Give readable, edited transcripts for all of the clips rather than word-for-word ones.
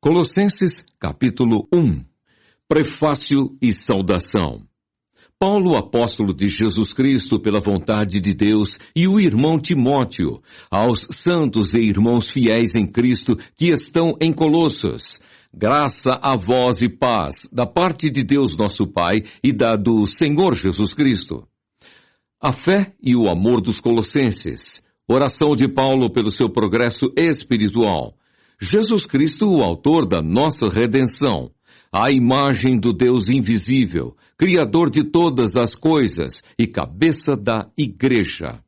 Colossenses, capítulo 1. Prefácio e saudação. Paulo, apóstolo de Jesus Cristo pela vontade de Deus, e o irmão Timóteo, aos santos e irmãos fiéis em Cristo que estão em Colossos. Graça a vós e paz, da parte de Deus nosso Pai e da do Senhor Jesus Cristo. A fé e o amor dos colossenses. Oração de Paulo pelo seu progresso espiritual. Jesus Cristo, o autor da nossa redenção. A imagem do Deus invisível, Criador de todas as coisas e cabeça da Igreja.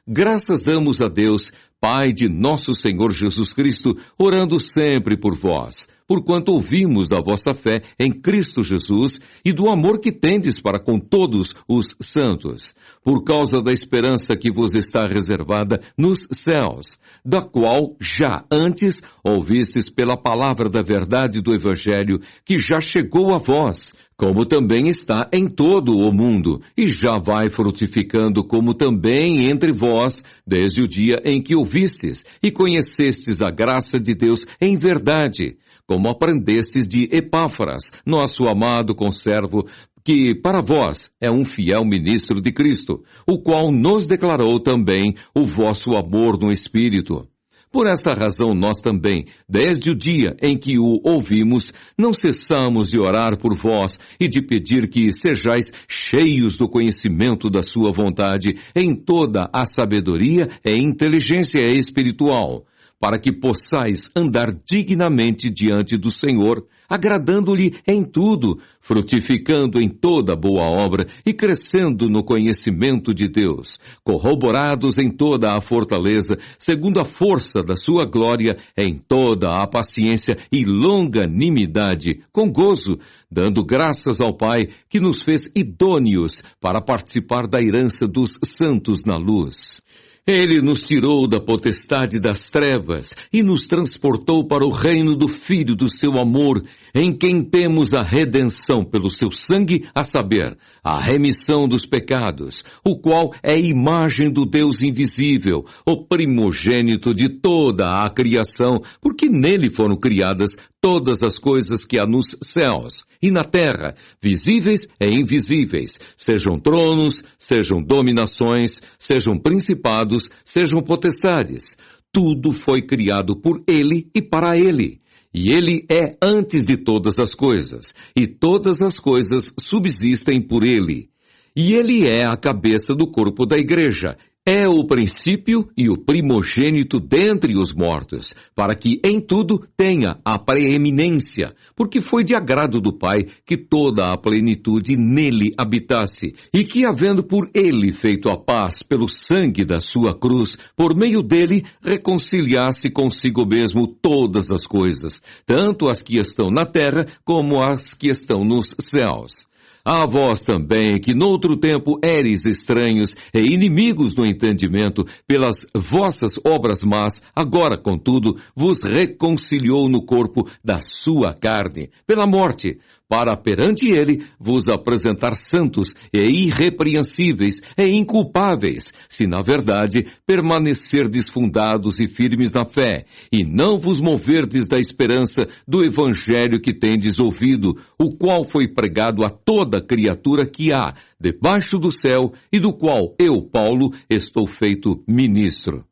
Graças damos a Deus, Pai de nosso Senhor Jesus Cristo, orando sempre por vós, porquanto ouvimos da vossa fé em Cristo Jesus e do amor que tendes para com todos os santos, por causa da esperança que vos está reservada nos céus, da qual já antes ouvistes pela palavra da verdade do Evangelho, que já chegou a vós, como também está em todo o mundo, e já vai frutificando como também entre vós, desde o dia em que ouvistes e conhecestes a graça de Deus em verdade, como aprendestes de Epáfras, nosso amado conservo, que para vós é um fiel ministro de Cristo, o qual nos declarou também o vosso amor no Espírito. Por essa razão nós também, desde o dia em que o ouvimos, não cessamos de orar por vós e de pedir que sejais cheios do conhecimento da sua vontade em toda a sabedoria e inteligência espiritual, para que possais andar dignamente diante do Senhor, agradando-lhe em tudo, frutificando em toda boa obra e crescendo no conhecimento de Deus, corroborados em toda a fortaleza, segundo a força da sua glória, em toda a paciência e longanimidade, com gozo, dando graças ao Pai que nos fez idôneos para participar da herança dos santos na luz. Ele nos tirou da potestade das trevas e nos transportou para o reino do Filho do seu amor, em quem temos a redenção pelo seu sangue, a saber, a remissão dos pecados, o qual é a imagem do Deus invisível, o primogênito de toda a criação, porque nele foram criadas todas as coisas que há nos céus e na terra, visíveis e invisíveis, sejam tronos, sejam dominações, sejam principados, sejam potestades. Tudo foi criado por ele e para ele. E ele é antes de todas as coisas, e todas as coisas subsistem por ele. E ele é a cabeça do corpo da igreja. É o princípio e o primogênito dentre os mortos, para que em tudo tenha a preeminência, porque foi de agrado do Pai que toda a plenitude nele habitasse, e que, havendo por ele feito a paz pelo sangue da sua cruz, por meio dele reconciliasse consigo mesmo todas as coisas, tanto as que estão na terra como as que estão nos céus. A vós também, que noutro tempo éreis estranhos e inimigos no entendimento, pelas vossas obras más, agora, contudo, vos reconciliou no corpo da sua carne, pela morte, para perante ele vos apresentar santos e irrepreensíveis e inculpáveis, se na verdade permanecerdes fundados e firmes na fé, e não vos moverdes da esperança do evangelho que tendes ouvido, o qual foi pregado a toda criatura que há debaixo do céu, e do qual eu, Paulo, estou feito ministro.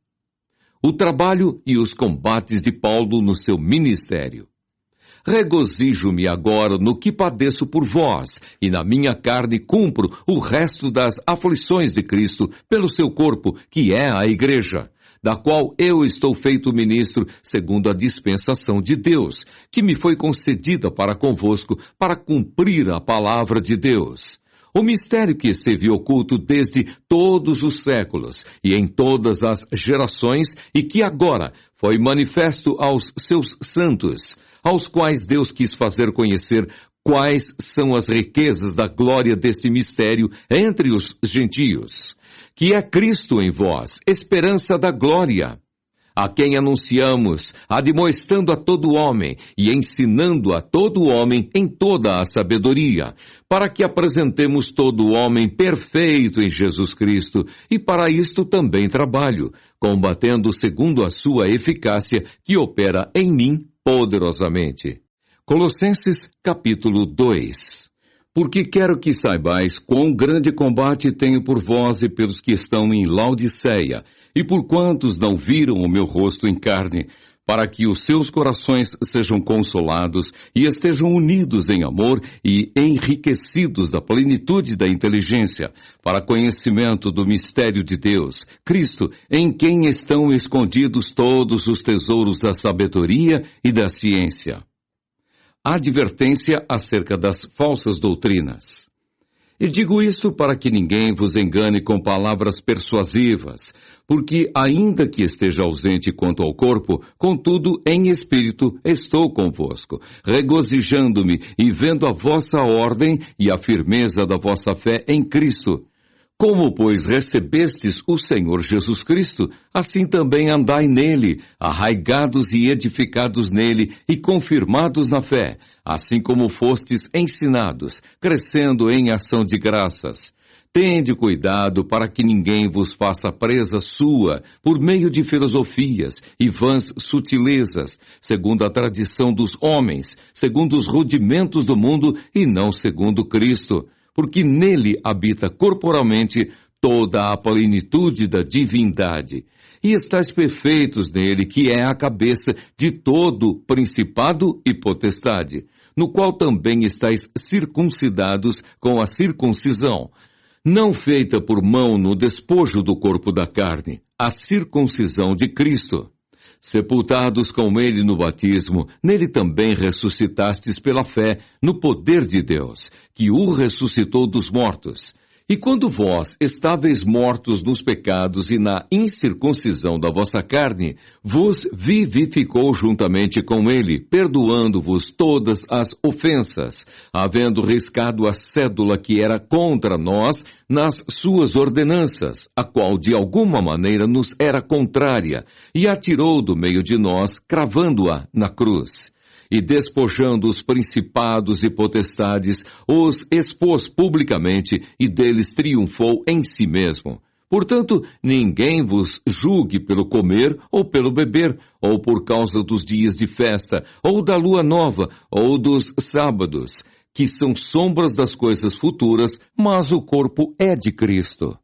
O trabalho e os combates de Paulo no seu ministério. Regozijo-me agora no que padeço por vós, e na minha carne cumpro o resto das aflições de Cristo pelo seu corpo, que é a Igreja, da qual eu estou feito ministro segundo a dispensação de Deus, que me foi concedida para convosco, para cumprir a palavra de Deus. O mistério que esteve oculto desde todos os séculos e em todas as gerações, e que agora foi manifesto aos seus santos, aos quais Deus quis fazer conhecer quais são as riquezas da glória deste mistério entre os gentios, que é Cristo em vós, esperança da glória, a quem anunciamos, admoestando a todo homem e ensinando a todo homem em toda a sabedoria, para que apresentemos todo homem perfeito em Jesus Cristo, e para isto também trabalho, combatendo segundo a sua eficácia que opera em mim poderosamente. Colossenses capítulo 2. Porque quero que saibais quão grande combate tenho por vós e pelos que estão em Laodiceia, e por quantos não viram o meu rosto em carne, para que os seus corações sejam consolados e estejam unidos em amor e enriquecidos da plenitude da inteligência, para conhecimento do mistério de Deus, Cristo, em quem estão escondidos todos os tesouros da sabedoria e da ciência. Advertência acerca das falsas doutrinas. E digo isso para que ninguém vos engane com palavras persuasivas, porque ainda que esteja ausente quanto ao corpo, contudo, em espírito, estou convosco, regozijando-me e vendo a vossa ordem e a firmeza da vossa fé em Cristo. Como, pois, recebestes o Senhor Jesus Cristo, assim também andai nele, arraigados e edificados nele e confirmados na fé, assim como fostes ensinados, crescendo em ação de graças. Tende cuidado para que ninguém vos faça presa sua, por meio de filosofias e vãs sutilezas, segundo a tradição dos homens, segundo os rudimentos do mundo e não segundo Cristo, porque nele habita corporalmente toda a plenitude da divindade. E estáis perfeitos nele, que é a cabeça de todo principado e potestade, no qual também estáis circuncidados com a circuncisão, não feita por mão no despojo do corpo da carne, a circuncisão de Cristo. Sepultados com ele no batismo, nele também ressuscitastes pela fé no poder de Deus, que o ressuscitou dos mortos. E quando vós estáveis mortos nos pecados e na incircuncisão da vossa carne, vos vivificou juntamente com ele, perdoando-vos todas as ofensas, havendo riscado a cédula que era contra nós nas suas ordenanças, a qual de alguma maneira nos era contrária, e a tirou do meio de nós, cravando-a na cruz. E despojando os principados e potestades, os expôs publicamente e deles triunfou em si mesmo. Portanto, ninguém vos julgue pelo comer ou pelo beber, ou por causa dos dias de festa, ou da lua nova, ou dos sábados, que são sombras das coisas futuras, mas o corpo é de Cristo.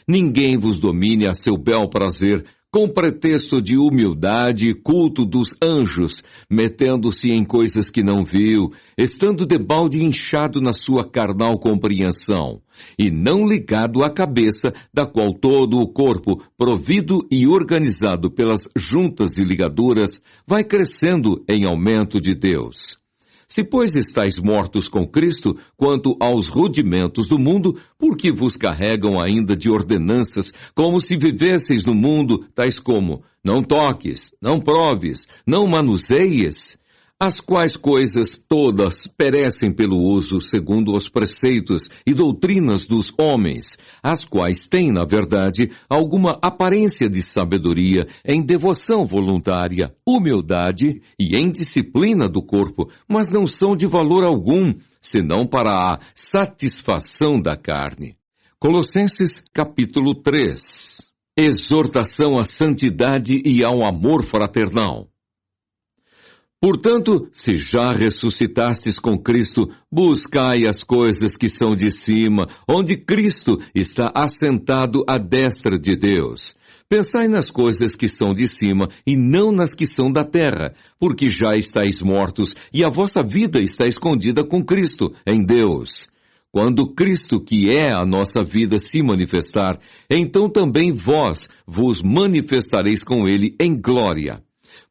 Ninguém vos domine a seu bel prazer, com pretexto de humildade e culto dos anjos, metendo-se em coisas que não viu, estando debalde inchado na sua carnal compreensão, e não ligado à cabeça, da qual todo o corpo, provido e organizado pelas juntas e ligaduras, vai crescendo em aumento de Deus. Se, pois, estáis mortos com Cristo, quanto aos rudimentos do mundo, porque vos carregam ainda de ordenanças, como se vivesseis no mundo, tais como, não toques, não proves, não manuseies, as quais coisas todas perecem pelo uso segundo os preceitos e doutrinas dos homens, as quais têm, na verdade, alguma aparência de sabedoria em devoção voluntária, humildade e em disciplina do corpo, mas não são de valor algum, senão para a satisfação da carne. Colossenses capítulo 3. Exortação à santidade e ao amor fraternal. Portanto, se já ressuscitastes com Cristo, buscai as coisas que são de cima, onde Cristo está assentado à destra de Deus. Pensai nas coisas que são de cima e não nas que são da terra, porque já estáis mortos e a vossa vida está escondida com Cristo em Deus. Quando Cristo, que é a nossa vida, se manifestar, então também vós vos manifestareis com ele em glória.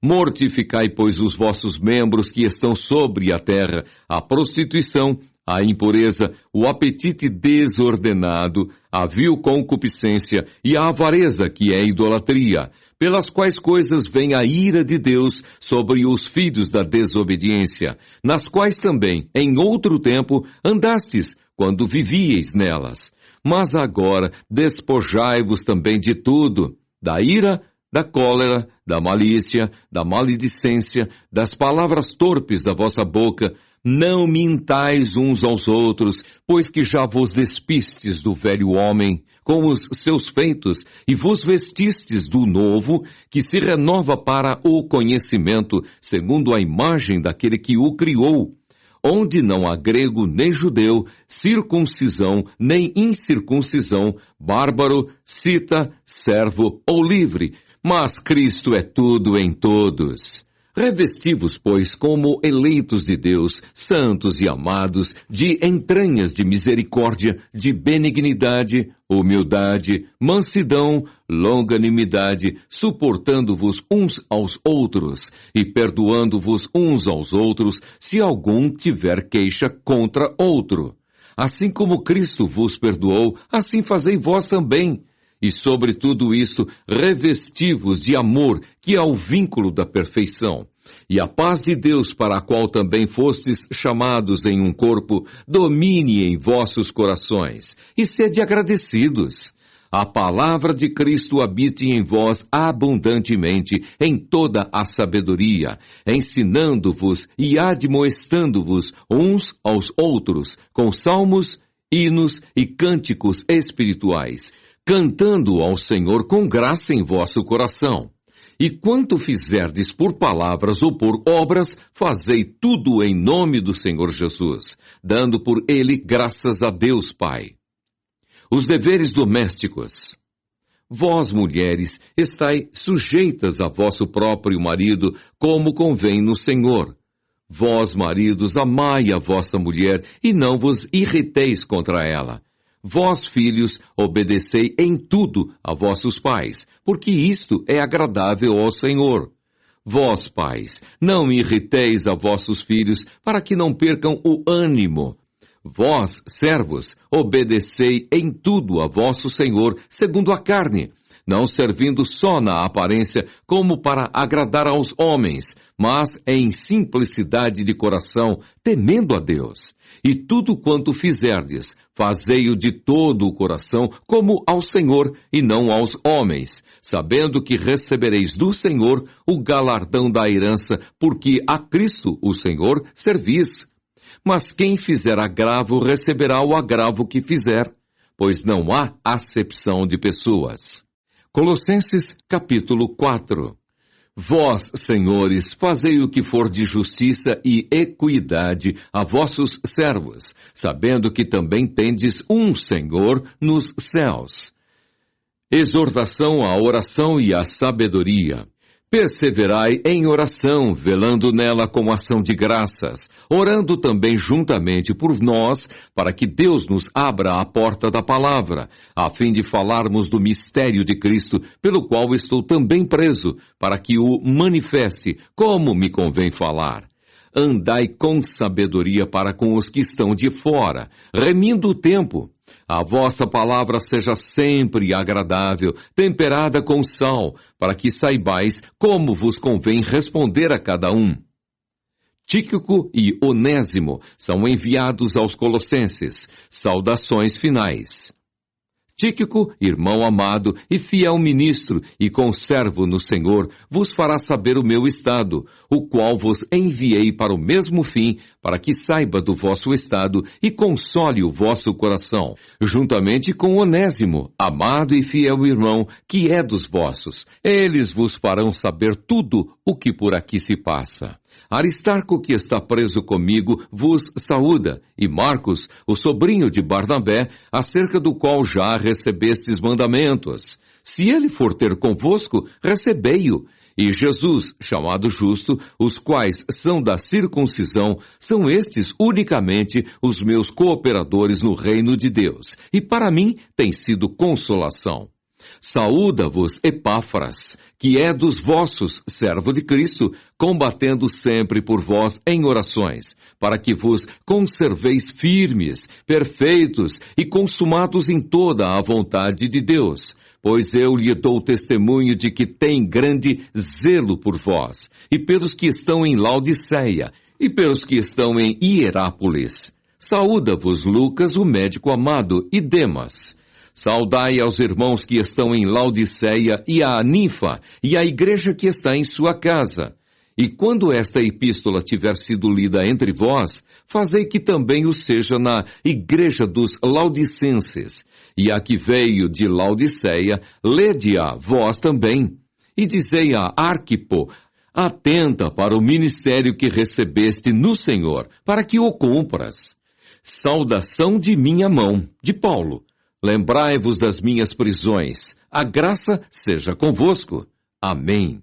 Mortificai, pois, os vossos membros que estão sobre a terra, a prostituição, a impureza, o apetite desordenado, a vil concupiscência e a avareza, que é idolatria, pelas quais coisas vem a ira de Deus sobre os filhos da desobediência, nas quais também, em outro tempo, andastes, quando vivieis nelas. Mas agora despojai-vos também de tudo, da ira, da cólera, da malícia, da maledicência, das palavras torpes da vossa boca. Não mintais uns aos outros, pois que já vos despistes do velho homem com os seus feitos, e vos vestistes do novo, que se renova para o conhecimento, segundo a imagem daquele que o criou, onde não há grego nem judeu, circuncisão nem incircuncisão, bárbaro, cita, servo ou livre, mas Cristo é tudo em todos. Revesti-vos, pois, como eleitos de Deus, santos e amados, de entranhas de misericórdia, de benignidade, humildade, mansidão, longanimidade, suportando-vos uns aos outros e perdoando-vos uns aos outros, se algum tiver queixa contra outro. Assim como Cristo vos perdoou, assim fazei vós também. E sobre tudo isso, revesti-vos de amor, que é o vínculo da perfeição. E a paz de Deus, para a qual também fostes chamados em um corpo, domine em vossos corações, e sede agradecidos. A palavra de Cristo habite em vós abundantemente, em toda a sabedoria, ensinando-vos e admoestando-vos uns aos outros, com salmos, hinos e cânticos espirituais, cantando ao Senhor com graça em vosso coração. E quanto fizerdes por palavras ou por obras, fazei tudo em nome do Senhor Jesus, dando por ele graças a Deus Pai. Os deveres domésticos. Vós, mulheres, estai sujeitas a vosso próprio marido, como convém no Senhor. Vós, maridos, amai a vossa mulher, e não vos irriteis contra ela. Vós, filhos, obedecei em tudo a vossos pais, porque isto é agradável ao Senhor. Vós, pais, não irriteis a vossos filhos, para que não percam o ânimo. Vós, servos, obedecei em tudo a vosso Senhor, segundo a carne, não servindo só na aparência, como para agradar aos homens, mas em simplicidade de coração, temendo a Deus. E tudo quanto fizerdes, fazei-o de todo o coração, como ao Senhor e não aos homens, sabendo que recebereis do Senhor o galardão da herança, porque a Cristo, o Senhor, servis. Mas quem fizer agravo, receberá o agravo que fizer, pois não há acepção de pessoas. Colossenses capítulo 4. Vós, senhores, fazei o que for de justiça e equidade a vossos servos, sabendo que também tendes um Senhor nos céus. Exortação à oração e à sabedoria. Perseverai em oração, velando nela com ação de graças, orando também juntamente por nós, para que Deus nos abra a porta da palavra, a fim de falarmos do mistério de Cristo, pelo qual estou também preso, para que o manifeste, como me convém falar. Andai com sabedoria para com os que estão de fora, remindo o tempo. A vossa palavra seja sempre agradável, temperada com sal, para que saibais como vos convém responder a cada um. Tíquico e Onésimo são enviados aos Colossenses. Saudações finais. Tíquico, irmão amado e fiel ministro e conservo no Senhor, vos fará saber o meu estado, o qual vos enviei para o mesmo fim, para que saiba do vosso estado e console o vosso coração, juntamente com Onésimo, amado e fiel irmão, que é dos vossos. Eles vos farão saber tudo o que por aqui se passa. Aristarco, que está preso comigo, vos saúda, e Marcos, o sobrinho de Barnabé, acerca do qual já recebestes mandamentos. Se ele for ter convosco, recebei-o. E Jesus, chamado Justo, os quais são da circuncisão, são estes unicamente os meus cooperadores no reino de Deus, e para mim tem sido consolação. Saúda-vos Epáfras, que é dos vossos, servo de Cristo, combatendo sempre por vós em orações, para que vos conserveis firmes, perfeitos e consumados em toda a vontade de Deus. Pois eu lhe dou testemunho de que tem grande zelo por vós, e pelos que estão em Laodiceia, e pelos que estão em Hierápolis. Saúda-vos Lucas, o médico amado, e Demas. Saudai aos irmãos que estão em Laodiceia e a Ninfa, e a igreja que está em sua casa. E quando esta epístola tiver sido lida entre vós, fazei que também o seja na igreja dos Laodicenses. E a que veio de Laodiceia, lede-a vós também. E dizei a Arquipo, atenta para o ministério que recebeste no Senhor, para que o cumpras. Saudação de minha mão, de Paulo. Lembrai-vos das minhas prisões. A graça seja convosco. Amém.